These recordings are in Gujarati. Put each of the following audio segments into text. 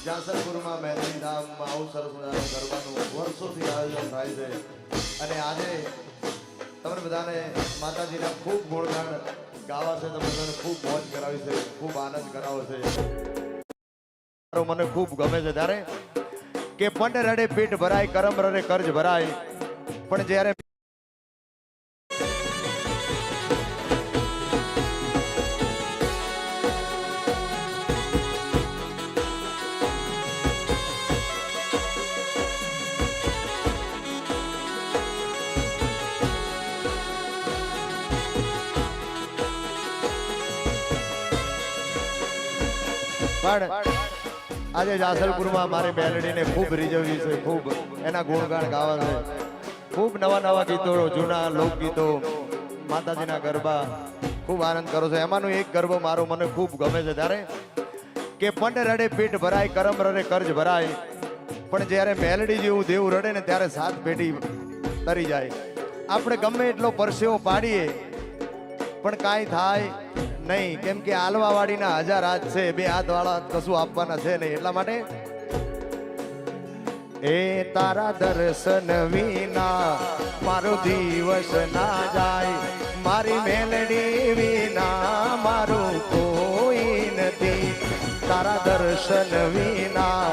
જાસરપુરમાં મહેંદી ધામમાં આવું સરસ મજાનું ગરબાનું વર્ષોથી આયોજન થાય છે અને આજે તમને બધાને માતાજીના ખૂબ ગુણગાન ગાવા છે, તમને બધાને ખૂબ મોજ કરાવી છે, ખૂબ આનંદ કરાવો છે. મને ખૂબ ગમે છે ત્યારે કે પંડ રડે પીઠ ભરાય, કરમ રડે કર્જ ભરાય, પણ જ્યારે આજે જાસરપુરમાં મારી મેલડીને ખૂબ રીઝવવી છે, ખૂબ એના ગુણગાન ગાવા છે, ખૂબ નવા નવા ગીતો, જૂના લોકગીતો, માતાજીના ગરબા ખૂબ આનંદ કરો છો. એમાંનું એક ગરબો મારો મને ખૂબ ગમે છે ત્યારે કે પંડ રડે પીઠ ભરાય, કરમ રડે કર્જ ભરાય, પણ જ્યારે મેલડી જેવું દેવું રડે ને ત્યારે સાત પેઢી તરી જાય. આપણે ગમે એટલો પરસેવો પાડીએ પણ કાંઈ થાય નહીં, કેમ કે આલવા વાળીના 1000 હાથ છે, 2 હાથ વાળા કશું આપવાના છે નહીં. એટલા માટે એ તારા દર્શન વિના મારો દિવસ ના જાય, મારી મેલડી વિના મારું કોઈ નથી, તારા દર્શન વિના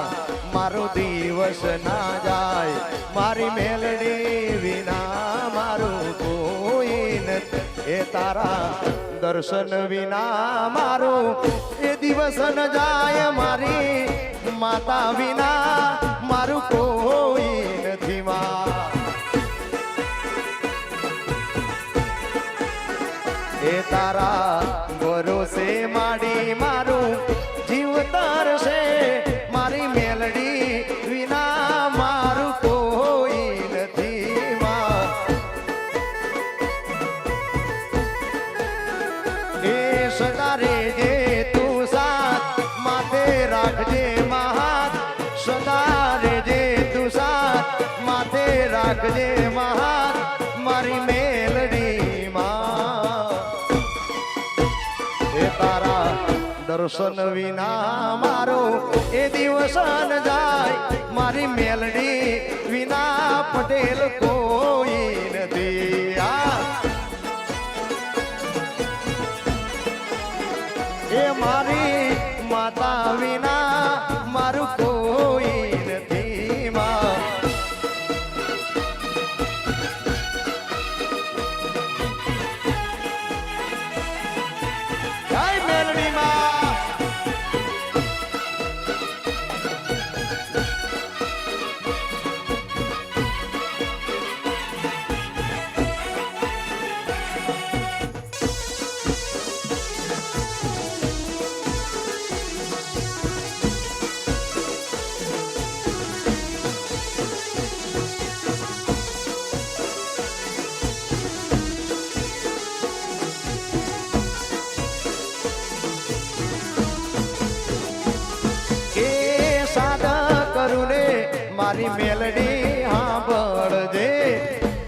મારો દિવસ ના જાય, મારી મેલડી વિના મારું કોઈ નથી. એ તારા દર્શન વિના મારો એ દિવસ ન જાય, મારી માતા વિના મારું કોઈ નથી. એ તારા ભરોસે માડી મારું જીવ તારશે, મારી મેલડી વિના મારું કોઈ નથી. સદા રેજે તું સાથ, માથે રાખજે મહાત, સદા રેજે તું સાથ, માથે રાખજે મહાત, મારી મેલડી માં. એ તારા દર્શન વિના મારો એ દિવસ ન જાય મારી મેલડી વિના પટેલ કોઈ નથી એ મારી માતા વિના મારું કોઈ નથી માં જય મેલડી માં મારી મેલડી સાંભળજે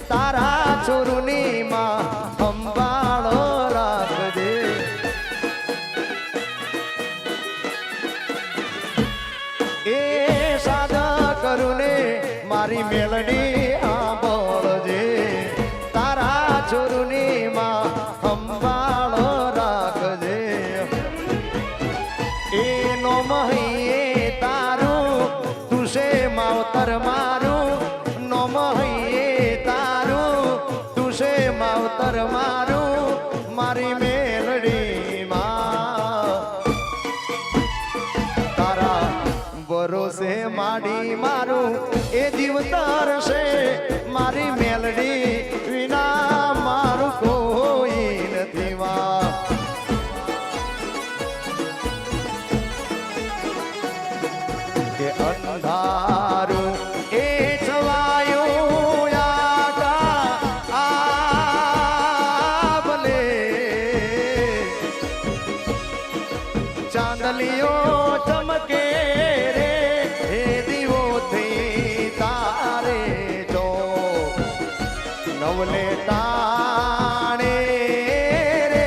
તારા છોરુની માં સંભાળો રાખજે એ સાદા કરું ને મારી મેલડી સાંભળજે તારા છોરુની માં સંભાળો રાખજે એનો મહીએ માવતર મારું નો મહીએ તારું તું છે માવતર મારું મારી મેલડી માં તારા ભરોસે માડી મારું એ જીવતર છે મારી મેલડી વિના મારું કોઈ નથી માં કે અંધારું એ છવાયું આભલે ચાંદલિયો ચમકે રે એ દીવોથી તારે જો નવલે તાણે રે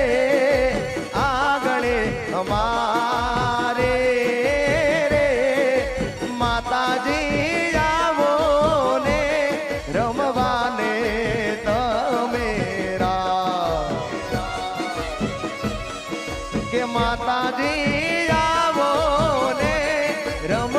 આગળે અમારે માતાજી આવો ને રમવાને તમેરા કે માતાજી આવો ને રમ